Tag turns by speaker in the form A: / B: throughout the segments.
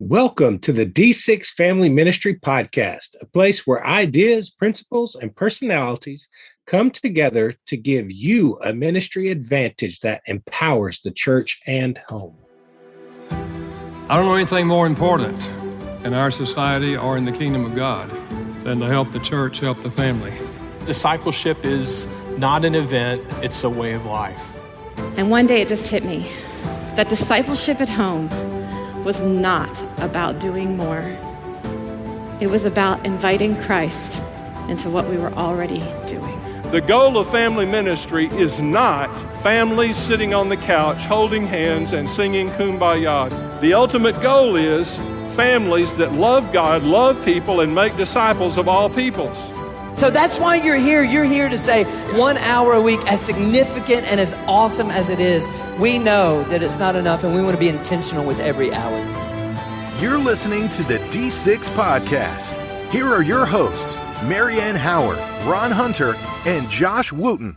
A: Welcome to the D6 Family Ministry Podcast, a place where ideas, principles, and personalities come together to give you a ministry advantage that empowers the church and home.
B: I don't know anything more important in our society or in the kingdom of God than to help the church, help the family.
C: Discipleship is not an event, it's a way of life.
D: And one day it just hit me that discipleship at home was not about doing more. It was about inviting Christ into what we were already doing.
E: The goal of family ministry is not families sitting on the couch holding hands and singing Kumbaya. The ultimate goal is families that love God, love people, and make disciples of all peoples.
F: So that's why you're here. You're here to say 1 hour a week, as significant and as awesome as it is, we know that it's not enough and we want to be intentional with every hour.
G: You're listening to the D6 Podcast. Here are your hosts, Marianne Howard, Ron Hunter, and Josh Wooten.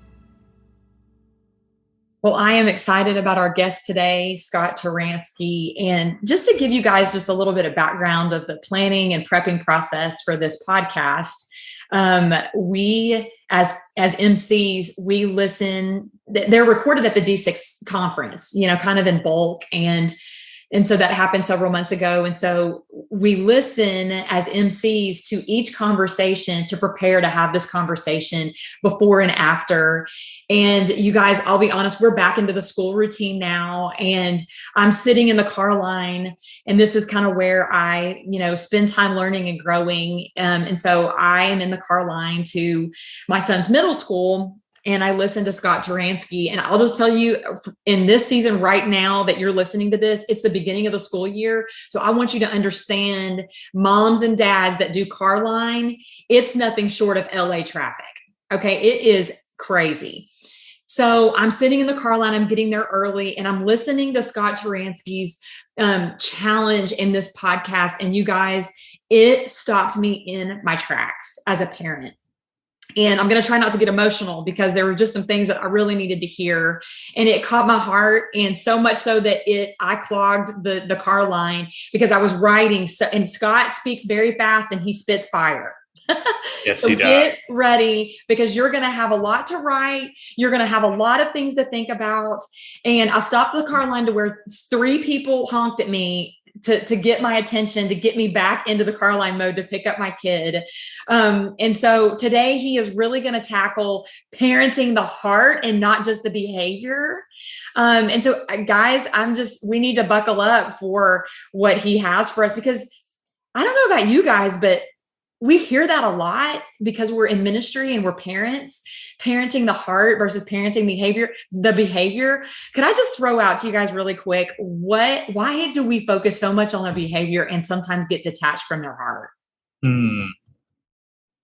H: Well, I am excited about our guest today, Scott Turansky. And just to give you guys just a little bit of background of the planning and prepping process for this podcast, we as MCs, we listen, they're recorded at the D6 conference, kind of in bulk. And so that happened several months ago. And so we listen as MCs to each conversation to prepare to have this conversation before and after. And you guys, I'll be honest, we're back into the school routine now. And I'm sitting in the car line. And this is kind of where I, spend time learning and growing. And so I am in the car line to my son's middle school. And I listened to Scott Turansky, and I'll just tell you, in this season right now that you're listening to this, it's the beginning of the school year. So I want you to understand, moms and dads that do car line, it's nothing short of LA traffic. Okay. It is crazy. So I'm sitting in the car line, I'm getting there early, and I'm listening to Scott Turansky's challenge in this podcast. And you guys, it stopped me in my tracks as a parent. And I'm going to try not to get emotional because there were just some things that I really needed to hear. And it caught my heart. And so much so that I clogged the car line because I was writing. And Scott speaks very fast and he spits fire.
I: Yes,
H: so
I: he does.
H: Get ready because you're going to have a lot to write. You're going to have a lot of things to think about. And I stopped the car line to where 3 people honked at me to get my attention, to get me back into the car line mode to pick up my kid. And so today he is really going to tackle parenting the heart and not just the behavior. And so guys, we need to buckle up for what he has for us, because I don't know about you guys, but we hear that a lot because we're in ministry and we're parents, parenting the heart versus parenting the behavior. Could I just throw out to you guys really quick, why do we focus so much on their behavior and sometimes get detached from their heart?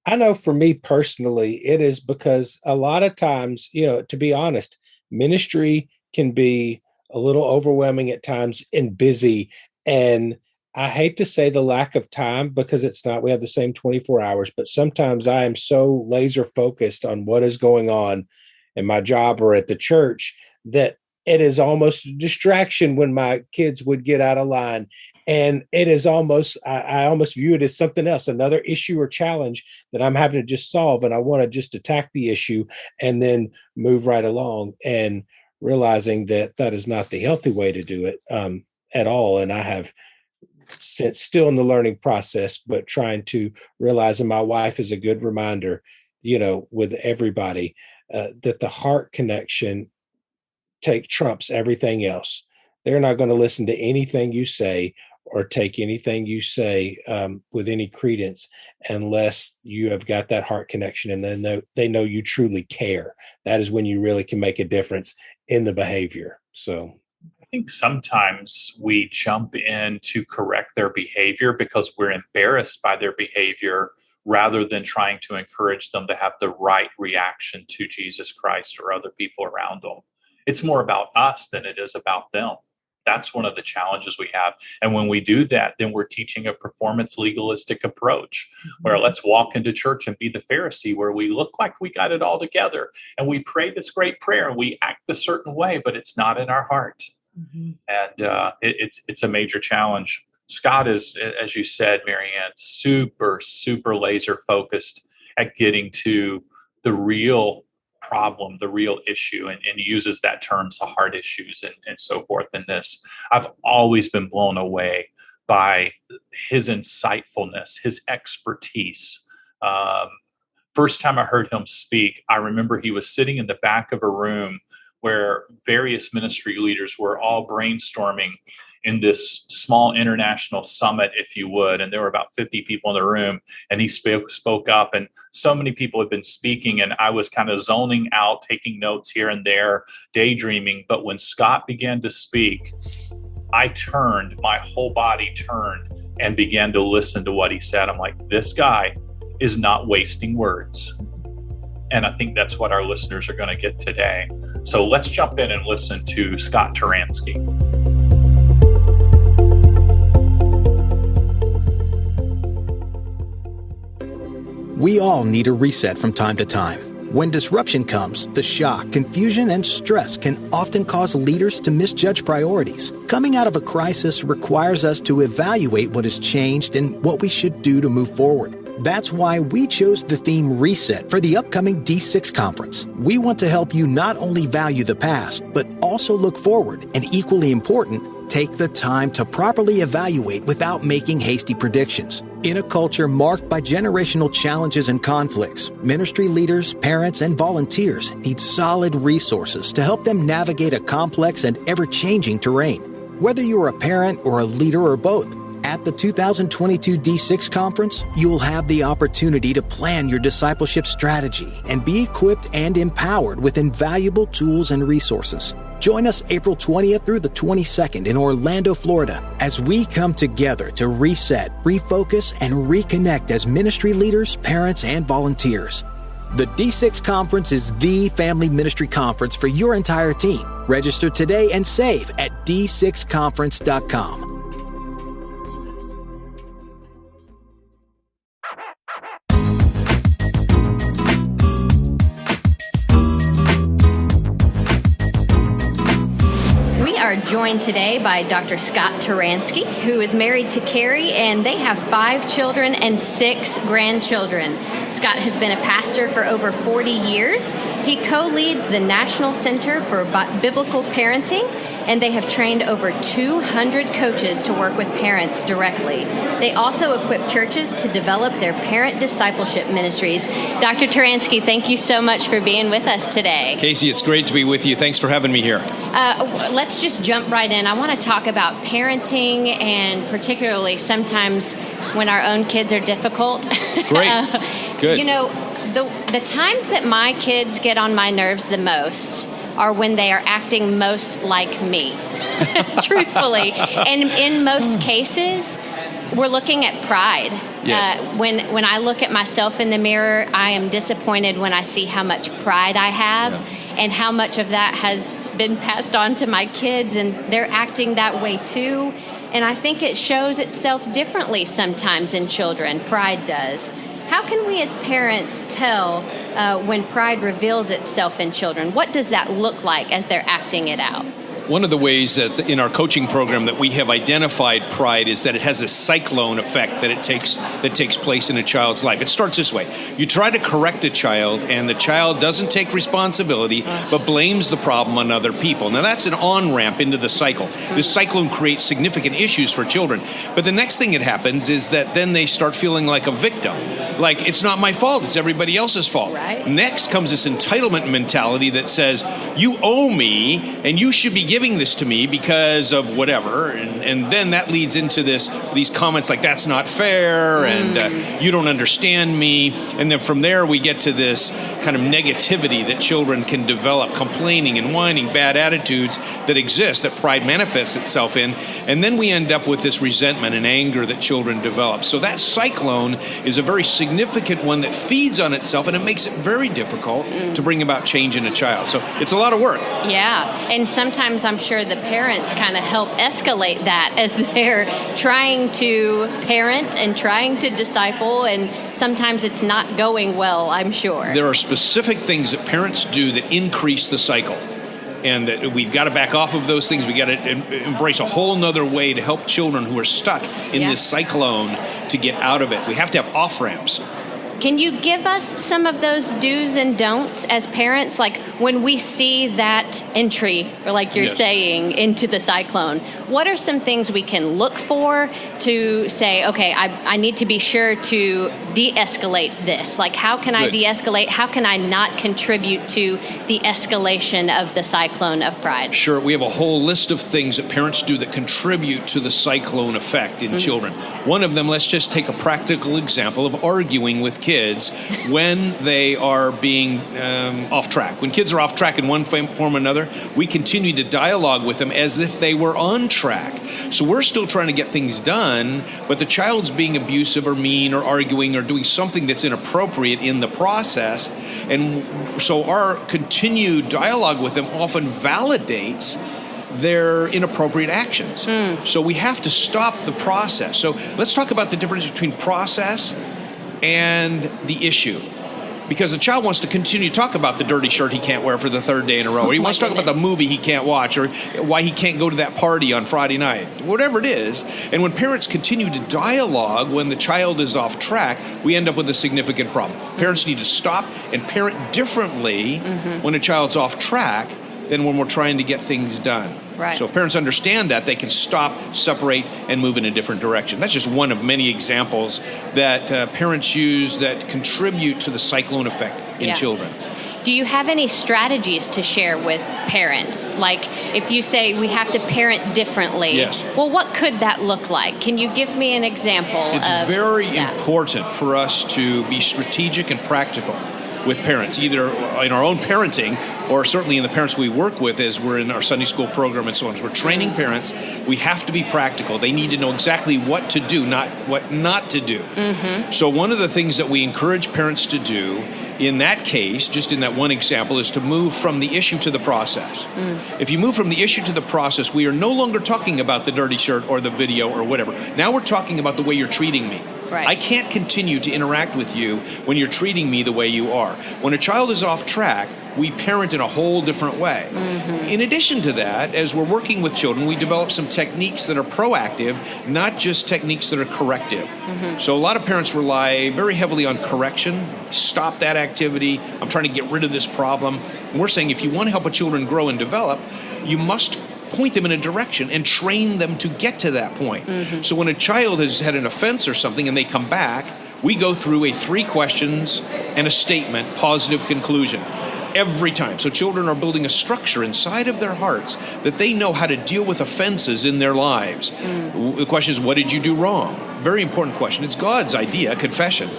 A: I know for me personally, it is because a lot of times, to be honest, ministry can be a little overwhelming at times and busy. And I hate to say the lack of time because it's not, we have the same 24 hours, but sometimes I am so laser focused on what is going on in my job or at the church that it is almost a distraction when my kids would get out of line. And it is almost, I almost view it as something else, another issue or challenge that I'm having to just solve. And I want to just attack the issue and then move right along, and realizing that that is not the healthy way to do it at all. And I have, since still in the learning process, but trying to realize, and my wife is a good reminder, with everybody, that the heart connection trumps everything else. They're not going to listen to anything you say or take anything you say with any credence unless you have got that heart connection and then they know you truly care. That is when you really can make a difference in the behavior. So
I: I think sometimes we jump in to correct their behavior because we're embarrassed by their behavior rather than trying to encourage them to have the right reaction to Jesus Christ or other people around them. It's more about us than it is about them. That's one of the challenges we have. And when we do that, then we're teaching a performance legalistic approach where let's walk into church and be the Pharisee, where we look like we got it all together and we pray this great prayer and we act a certain way, but it's not in our heart. And it's a major challenge. Scott is, as you said, Marianne, super, super laser focused at getting to the real problem, the real issue, and uses that term, so hard issues and so forth in this. I've always been blown away by his insightfulness, his expertise. First time I heard him speak, I remember he was sitting in the back of a room where various ministry leaders were all brainstorming in this small international summit, if you would. And there were about 50 people in the room, and he spoke up, and so many people had been speaking, and I was kind of zoning out, taking notes here and there, daydreaming. But when Scott began to speak, my whole body turned and began to listen to what he said. I'm like, this guy is not wasting words. And I think that's what our listeners are going to get today. So let's jump in and listen to Scott Turansky.
J: We all need a reset from time to time. When disruption comes, the shock, confusion, and stress can often cause leaders to misjudge priorities. Coming out of a crisis requires us to evaluate what has changed and what we should do to move forward. That's why we chose the theme Reset for the upcoming D6 conference. We want to help you not only value the past, but also look forward, and equally important, take the time to properly evaluate without making hasty predictions. In a culture marked by generational challenges and conflicts, ministry leaders, parents, and volunteers need solid resources to help them navigate a complex and ever-changing terrain. Whether you're a parent or a leader or both, at the 2022 D6 Conference, you'll have the opportunity to plan your discipleship strategy and be equipped and empowered with invaluable tools and resources. Join us April 20th through the 22nd in Orlando, Florida, as we come together to reset, refocus, and reconnect as ministry leaders, parents, and volunteers. The D6 Conference is the family ministry conference for your entire team. Register today and save at d6conference.com.
K: Are joined today by Dr. Scott Turansky, who is married to Carrie, and they have 5 children and 6 grandchildren. Scott has been a pastor for over 40 years. He co-leads the National Center for Biblical Parenting, and they have trained over 200 coaches to work with parents directly. They also equip churches to develop their parent discipleship ministries. Dr. Turansky, thank you so much for being with us today.
L: Casey, it's great to be with you. Thanks for having me here.
K: Let's just jump right in. I want to talk about parenting, and particularly sometimes when our own kids are difficult.
L: Great. Good.
K: You know, the times that my kids get on my nerves the most are when they are acting most like me, truthfully. And in most cases, we're looking at pride.
L: Yes.
K: When I look at myself in the mirror, I am disappointed when I see how much pride I have, and how much of that has been passed on to my kids, and they're acting that way too. And I think it shows itself differently sometimes in children. Pride does. How can we as parents tell when pride reveals itself in children? What does that look like as they're acting it out?
L: One of the ways that in our coaching program that we have identified pride is that it has a cyclone effect that takes place in a child's life. It starts this way. You try to correct a child, and the child doesn't take responsibility, but blames the problem on other people. Now that's an on-ramp into the cycle. This cyclone creates significant issues for children. But the next thing that happens is that then they start feeling like a victim. Like, it's not my fault, it's everybody else's fault.
K: Right.
L: Next comes this entitlement mentality that says, you owe me, and you should be giving this to me because of whatever, and then that leads into these comments like, that's not fair, and you don't understand me, and then from there we get to this kind of negativity that children can develop, complaining and whining, bad attitudes that exist, that pride manifests itself in, and then we end up with this resentment and anger that children develop. So that cyclone is a very significant one that feeds on itself, and it makes it very difficult to bring about change in a child. So it's a lot of work.
K: Yeah, and sometimes I'm sure the parents kind of help escalate that as they're trying to parent and trying to disciple, and sometimes it's not going well, I'm sure.
L: There are specific things that parents do that increase the cycle. and that we've got to back off of those things. We got to embrace a whole nother way to help children who are stuck in this cyclone to get out of it. We have to have off-ramps.
K: Can you give us some of those do's and don'ts as parents? Like when we see that entry, or like you're saying, into the cyclone, what are some things we can look for to say, okay, I need to be sure to de-escalate this? Like how can I de-escalate? How can I not contribute to the escalation of the cyclone of pride?
L: Sure, we have a whole list of things that parents do that contribute to the cyclone effect in children. One of them, let's just take a practical example of arguing with kids when they are being off track. When kids are off track in one form or another, we continue to dialogue with them as if they were on track. So we're still trying to get things done, but the child's being abusive or mean or arguing or doing something that's inappropriate in the process. And so our continued dialogue with them often validates their inappropriate actions. So we have to stop the process. So let's talk about the difference between process and the issue. Because the child wants to continue to talk about the dirty shirt he can't wear for the third day in a row, or he wants to talk about the movie he can't watch, or why he can't go to that party on Friday night, whatever it is. And when parents continue to dialogue when the child is off track, we end up with a significant problem. Parents need to stop and parent differently when a child's off track than when we're trying to get things done.
K: Right.
L: So if parents understand that, they can stop, separate, and move in a different direction. That's just one of many examples that parents use that contribute to the cyclone effect in children.
K: Do you have any strategies to share with parents? Like if you say we have to parent differently, well, what could that look like? Can you give me an example?
L: It's very important for us to be strategic and practical with parents, either in our own parenting or certainly in the parents we work with as we're in our Sunday school program and so on. As we're training parents, we have to be practical. They need to know exactly what to do, not what not to do. So one of the things that we encourage parents to do in that case, just in that one example, is to move from the issue to the process. If you move from the issue to the process, we are no longer talking about the dirty shirt or the video or whatever. Now we're talking about the way you're treating me.
K: Right.
L: I can't continue to interact with you when you're treating me the way you are. When a child is off track, we parent in a whole different way. In addition to that, as we're working with children, we develop some techniques that are proactive, not just techniques that are corrective. So a lot of parents rely very heavily on correction. Stop that activity. I'm trying to get rid of this problem. And we're saying if you want to help a children grow and develop, you must point them in a direction and train them to get to that point. So when a child has had an offense or something and they come back, we go through a 3 questions and a statement, positive conclusion. Every time. So children are building a structure inside of their hearts that they know how to deal with offenses in their lives. The question is, what did you do wrong? Very important question. It's God's idea, confession.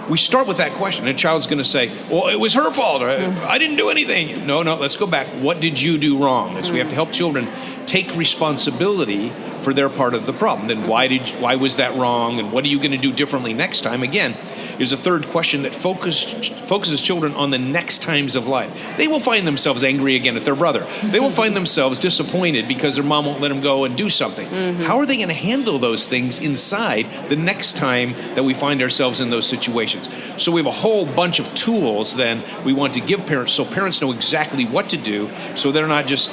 L: We start with that question. And a child's going to say, well, it was her fault. Or, I didn't do anything. No, let's go back. What did you do wrong? And so we have to help children take responsibility for their part of the problem. Then why was that wrong? And what are you going to do differently next time? Again, is a third question that focuses children on the next times of life. They will find themselves angry again at their brother. They will find themselves disappointed because their mom won't let them go and do something. How are they going to handle those things inside the next time that we find ourselves in those situations? So we have a whole bunch of tools then we want to give parents so parents know exactly what to do so they're not just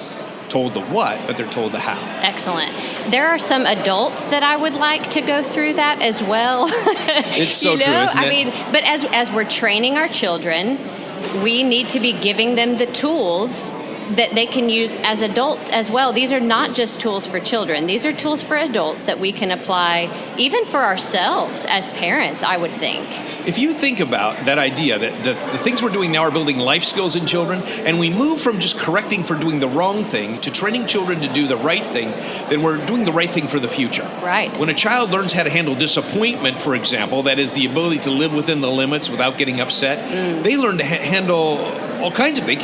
L: told the what, but they're told the how.
K: Excellent. There are some adults that I would like to go through that as well.
L: It's so true, isn't it?
K: I mean, but as we're training our children, we need to be giving them the tools that they can use as adults as well. These are not just tools for children. These are tools for adults that we can apply even for ourselves as parents, I would think.
L: If you think about that idea that the things we're doing now are building life skills in children, and we move from just correcting for doing the wrong thing to training children to do the right thing, then we're doing the right thing for the future.
K: Right.
L: When a child learns how to handle disappointment, for example, that is the ability to live within the limits without getting upset, they learn to handle all kinds of things.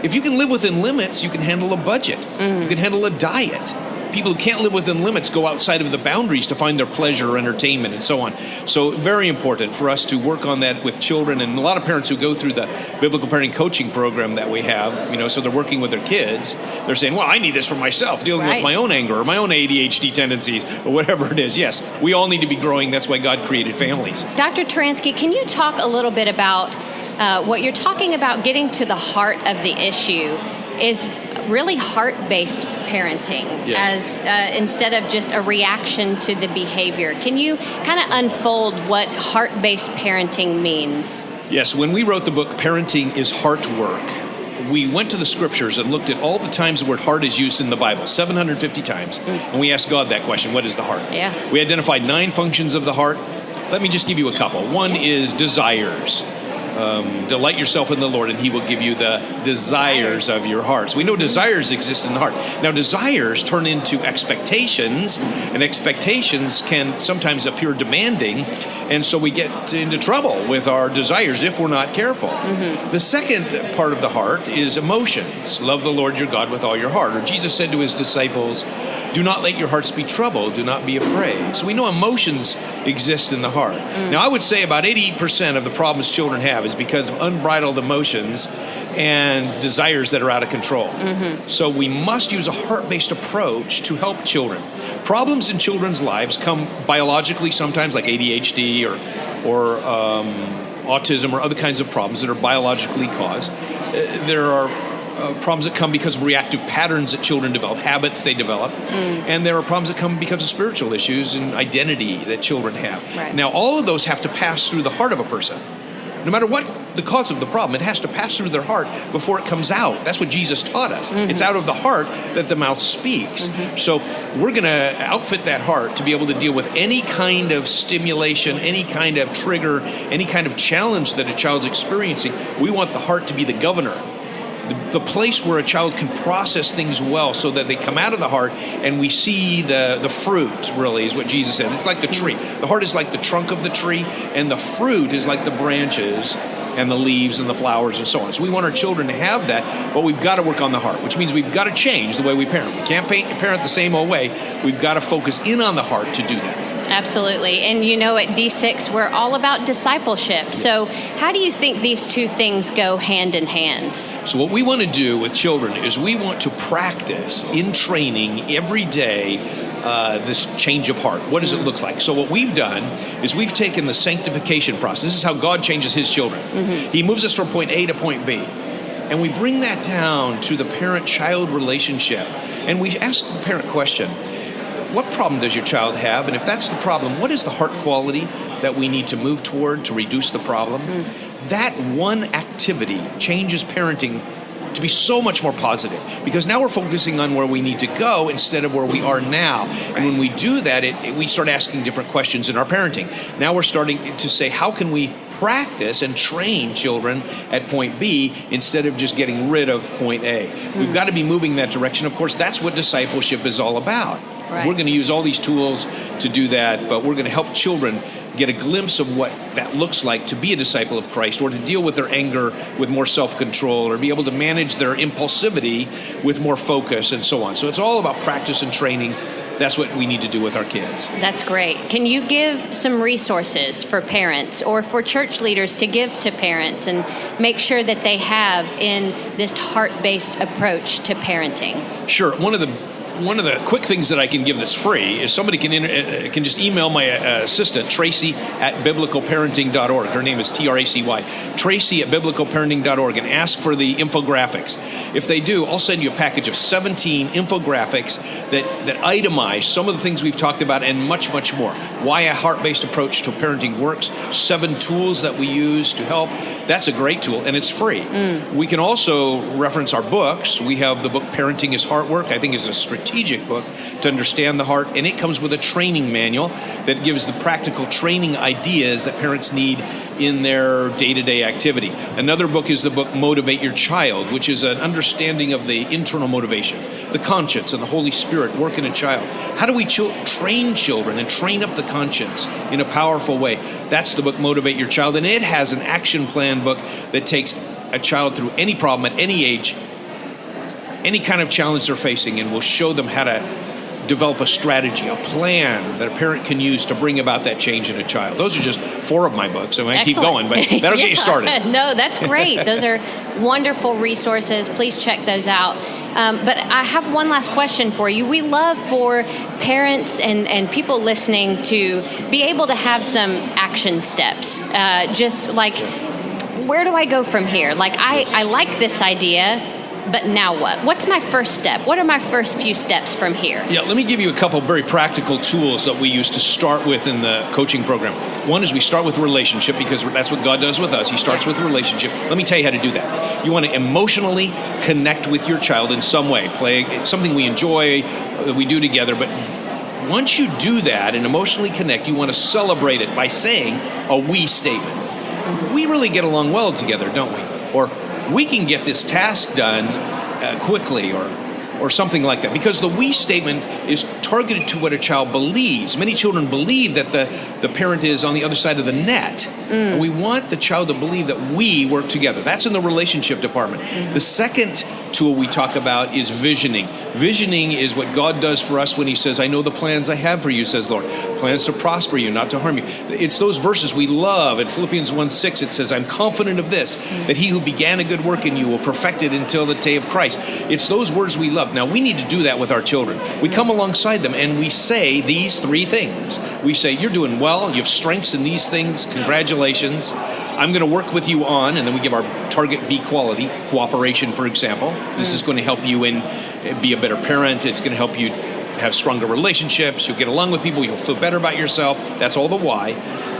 L: If you can live within limits, you can handle a budget. You can handle a diet. People who can't live within limits go outside of the boundaries to find their pleasure or entertainment and so on. So very important for us to work on that with children. And a lot of parents who go through the biblical parenting coaching program that we have, so they're working with their kids, they're saying, well, I need this for myself, dealing with my own anger or my own ADHD tendencies or whatever it is. Yes, we all need to be growing. That's why God created families.
K: Dr. Turansky, can you talk a little bit about what you're talking about, getting to the heart of the issue is really heart-based parenting as instead of just a reaction to the behavior. Can you kind of unfold what heart-based parenting means?
L: Yes, when we wrote the book, Parenting is Heart Work, we went to the scriptures and looked at all the times the word heart is used in the Bible, 750 times. And we asked God that question, what is the heart?
K: Yeah.
L: We identified 9 functions of the heart. Let me just give you a couple. One is desires. Delight yourself in the Lord and he will give you the desires of your hearts. We know desires exist in the heart. Now, desires turn into expectations, and expectations can sometimes appear demanding, and so we get into trouble with our desires if we're not careful. The second part of the heart is emotions. Love the Lord your God with all your heart. Or Jesus said to his disciples, do not let your hearts be troubled. Do not be afraid. So we know emotions exist in the heart. Now, I would say about 80% of the problems children have is because of unbridled emotions and desires that are out of control. So we must use a heart-based approach to help children. Problems in children's lives come biologically sometimes, like ADHD or autism or other kinds of problems that are biologically caused. There are problems that come because of reactive patterns that children develop, habits they develop, and there are problems that come because of spiritual issues and identity that children have.
K: Right.
L: Now, all of those have to pass through the heart of a person. No matter what the cause of the problem, it has to pass through their heart before it comes out. That's what Jesus taught us. It's out of the heart that the mouth speaks. So we're going to outfit that heart to be able to deal with any kind of stimulation, any kind of trigger, any kind of challenge that a child's experiencing. We want the heart to be the governor, the place where a child can process things well so that they come out of the heart and we see the fruit, really, is what Jesus said. It's like the tree. The heart is like the trunk of the tree, and the fruit is like the branches and the leaves and the flowers and so on. So we want our children to have that, but we've got to work on the heart, which means we've got to change the way we parent. We can't parent the same old way. We've got to focus in on the heart to do that.
K: Absolutely. And you know, at D6, we're all about discipleship. Yes. So how do you think these two things go hand in hand?
L: So what we want to do with children is we want to practice in training every day this change of heart. What does it look like? So what we've done is we've taken the sanctification process. This is how God changes his children. He moves us from point A to point B. And we bring that down to the parent-child relationship. And we ask the parent question, what problem does your child have? And if that's the problem, what is the heart quality that we need to move toward to reduce the problem? That one activity changes parenting to be so much more positive, because now we're focusing on where we need to go instead of where we are now. And when we do that, we start asking different questions in our parenting. Now we're starting to say, how can we practice and train children at point B instead of just getting rid of point A? We've got to be moving that direction. Of course, that's what discipleship is all about. Right. We're going to use all these tools to do that, but we're going to help children get a glimpse of what that looks like to be a disciple of Christ, or to deal with their anger with more self-control, or be able to manage their impulsivity with more focus, and so on. So it's all about practice and training. That's what we need to do with our kids.
K: That's great. Can you give some resources for parents or for church leaders to give to parents and make sure that they have in this heart-based approach to parenting?
L: Sure. One of the quick things that I can give that's free is somebody can just email my assistant, Tracy at biblicalparenting.org. Her name is Tracy, Tracy at biblicalparenting.org, and ask for the infographics. If they do, I'll send you a package of 17 infographics that itemize some of the things we've talked about and much, much more. Why a heart-based approach to parenting works, 7 tools that we use to help. That's a great tool, and it's free. We can also reference our books. We have the book Parenting is Heart Work. I think is a strategic book to understand the heart, and it comes with a training manual that gives the practical training ideas that parents need in their day-to-day activity. Another book is the book Motivate Your Child, which is an understanding of the internal motivation, the conscience and the Holy Spirit work in a child. How do we train children and train up the conscience in a powerful way? That's the book Motivate Your Child, and it has an action plan book that takes a child through any problem at any age, any kind of challenge they're facing, and will show them how to develop a strategy, a plan that a parent can use to bring about that change in a child. Those are just 4 of my books. I might keep going, but that'll get you started.
K: No, that's great. Those are wonderful resources. Please check those out. But I have one last question for you. We love for parents and people listening to be able to have some action steps. Just like, where do I go from here? Like, I like this idea. but now what? What's my first step? What are my first few steps from here?
L: Yeah, let me give you a couple very practical tools that we use to start with in the coaching program. One is we start with a relationship, because that's what God does with us. He starts with a relationship. Let me tell you how to do that. You want to emotionally connect with your child in some way. Play something we enjoy, that we do together, but once you do that and emotionally connect, you want to celebrate it by saying a we statement. We really get along well together, don't we? Or we can get this task done quickly, or something like that. Because the we statement is targeted to what a child believes. Many children believe that the parent is on the other side of the net. And we want the child to believe that we work together. That's in the relationship department. The second tool we talk about is visioning. Visioning is what God does for us when he says, I know the plans I have for you, says the Lord. Plans to prosper you, not to harm you. It's those verses we love. In Philippians 1:6, it says, I'm confident of this, that he who began a good work in you will perfect it until the day of Christ. It's those words we love. Now, we need to do that with our children. We come alongside them and we say these three things. We say, you're doing well. You have strengths in these things. Congratulations. I'm going to work with you on, and then we give our target B quality, cooperation, for example. This is going to help you be a better parent. It's going to help you have stronger relationships. You'll get along with people. You'll feel better about yourself. That's all the why.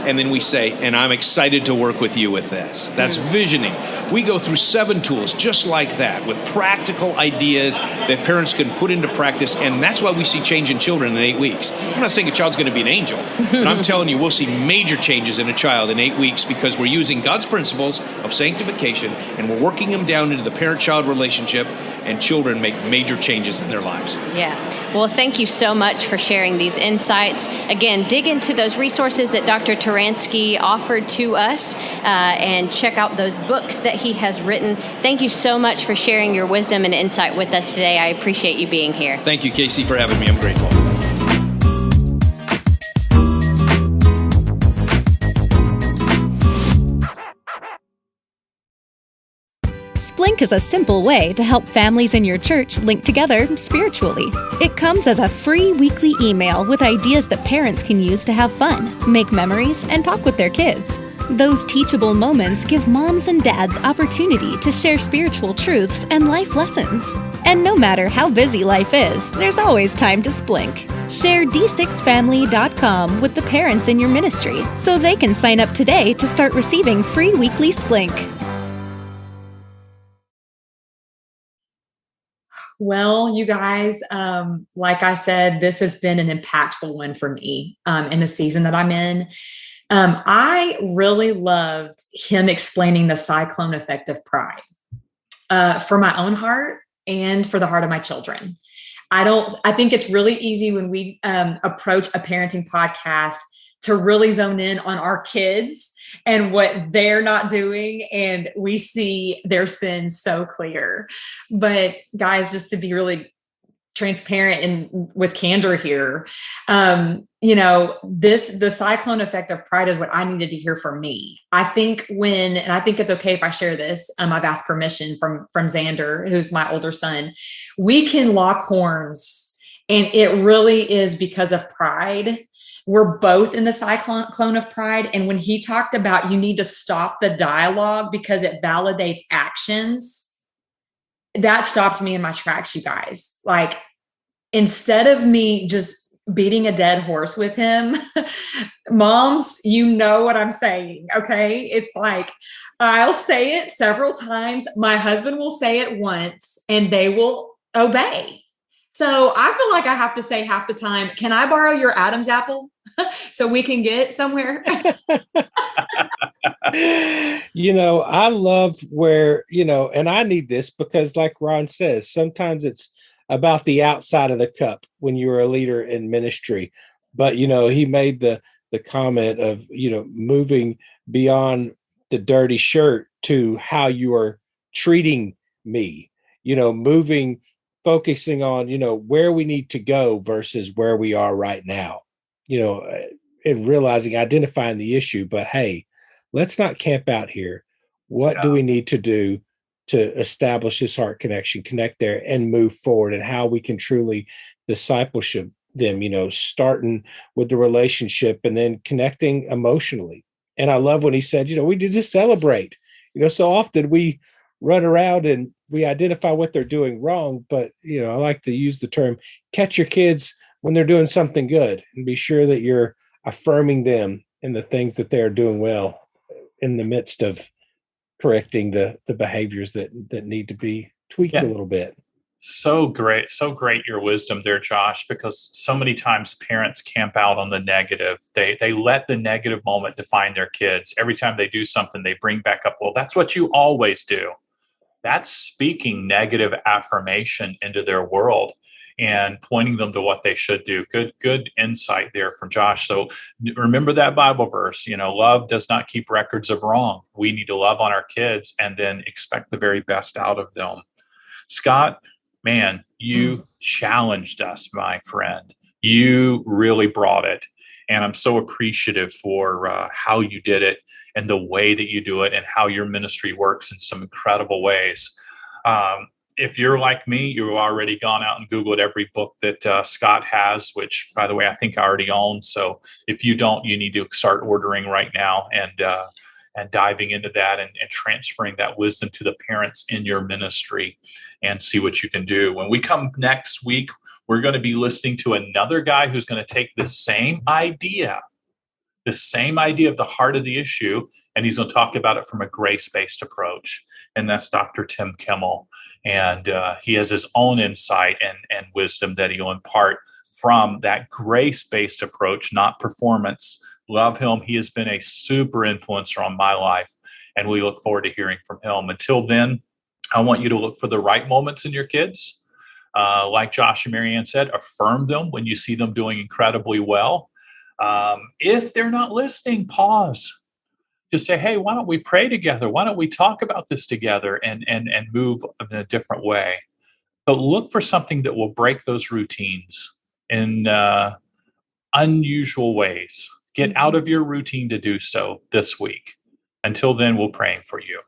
L: And then we say, and I'm excited to work with you with this. That's visioning. We go through 7 tools just like that, with practical ideas that parents can put into practice. And that's why we see change in children in 8 weeks. I'm not saying a child's going to be an angel, but I'm telling you, we'll see major changes in a child in 8 weeks, because we're using God's principles of sanctification and we're working them down into the parent-child relationship, and children make major changes in their lives.
K: Yeah. Well, thank you so much for sharing these insights. Again, dig into those resources that Dr. Turansky offered to us and check out those books that he has written. Thank you so much for sharing your wisdom and insight with us today. I appreciate you being here.
L: Thank you, Casey, for having me. I'm grateful.
M: Splink is a simple way to help families in your church link together spiritually. It comes as a free weekly email with ideas that parents can use to have fun, make memories, and talk with their kids. Those teachable moments give moms and dads opportunity to share spiritual truths and life lessons. And no matter how busy life is, there's always time to Splink. Share d6family.com with the parents in your ministry so they can sign up today to start receiving free weekly Splink.
H: Well, you guys, like I said, this has been an impactful one for me in the season that I'm in. I really loved him explaining the cyclone effect of pride for my own heart and for the heart of my children. I think it's really easy when we approach a parenting podcast to really zone in on our kids and what they're not doing, and we see their sins so clear. But guys, just to be really transparent and with candor here, the cyclone effect of pride is what I needed to hear from me. I think and I think it's okay if I share this, I've asked permission from Xander, who's my older son. We can lock horns, and it really is because of pride. We're both in the cyclone of pride. And when he talked about you need to stop the dialogue because it validates actions, that stopped me in my tracks, you guys. Like, instead of me just beating a dead horse with him, moms, you know what I'm saying, okay? It's like, I'll say it several times. My husband will say it once and they will obey. So I feel like I have to say half the time, can I borrow your Adam's apple so we can get somewhere?
A: I love where, and I need this because like Ron says, sometimes it's about the outside of the cup when you're a leader in ministry. But, he made the comment of, moving beyond the dirty shirt to how you are treating me, focusing on, where we need to go versus where we are right now, and realizing, identifying the issue, but hey, let's not camp out here. What do we need to do to establish this heart connection, connect there and move forward, and how we can truly discipleship them, starting with the relationship and then connecting emotionally. And I love when he said, we need to celebrate. So often we run around and we identify what they're doing wrong. But, I like to use the term catch your kids when they're doing something good and be sure that you're affirming them in the things that they're doing well in the midst of correcting the behaviors that need to be tweaked a little bit.
I: So great your wisdom there, Josh, because so many times parents camp out on the negative. They let the negative moment define their kids. Every time they do something, they bring back up, well, that's what you always do. That's speaking negative affirmation into their world and pointing them to what they should do. Good insight there from Josh. So remember that Bible verse, love does not keep records of wrong. We need to love on our kids and then expect the very best out of them. Scott, man, you challenged us, my friend. You really brought it. And I'm so appreciative for how you did it and the way that you do it and how your ministry works in some incredible ways. If you're like me, you've already gone out and Googled every book that Scott has, which, by the way, I think I already own. So if you don't, you need to start ordering right now and diving into that and transferring that wisdom to the parents in your ministry and see what you can do. When we come next week, we're going to be listening to another guy who's going to take the same idea of the heart of the issue, and he's going to talk about it from a grace-based approach. And that's Dr. Tim Kimmel. And he has his own insight and wisdom that he'll impart from that grace-based approach, not performance. Love him. He has been a super influencer on my life, and we look forward to hearing from him. Until then, I want you to look for the right moments in your kids. Like Josh and Marianne said, affirm them when you see them doing incredibly well. If they're not listening, pause. Just say, hey, why don't we pray together? Why don't we talk about this together and move in a different way? But look for something that will break those routines in unusual ways. Get out of your routine to do so this week. Until then, we're praying for you.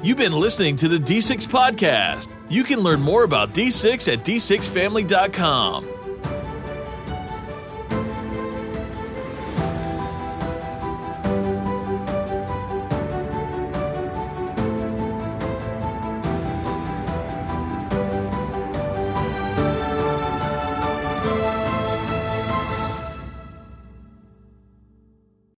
N: You've been listening to the D6 Podcast. You can learn more about D6 at d6family.com.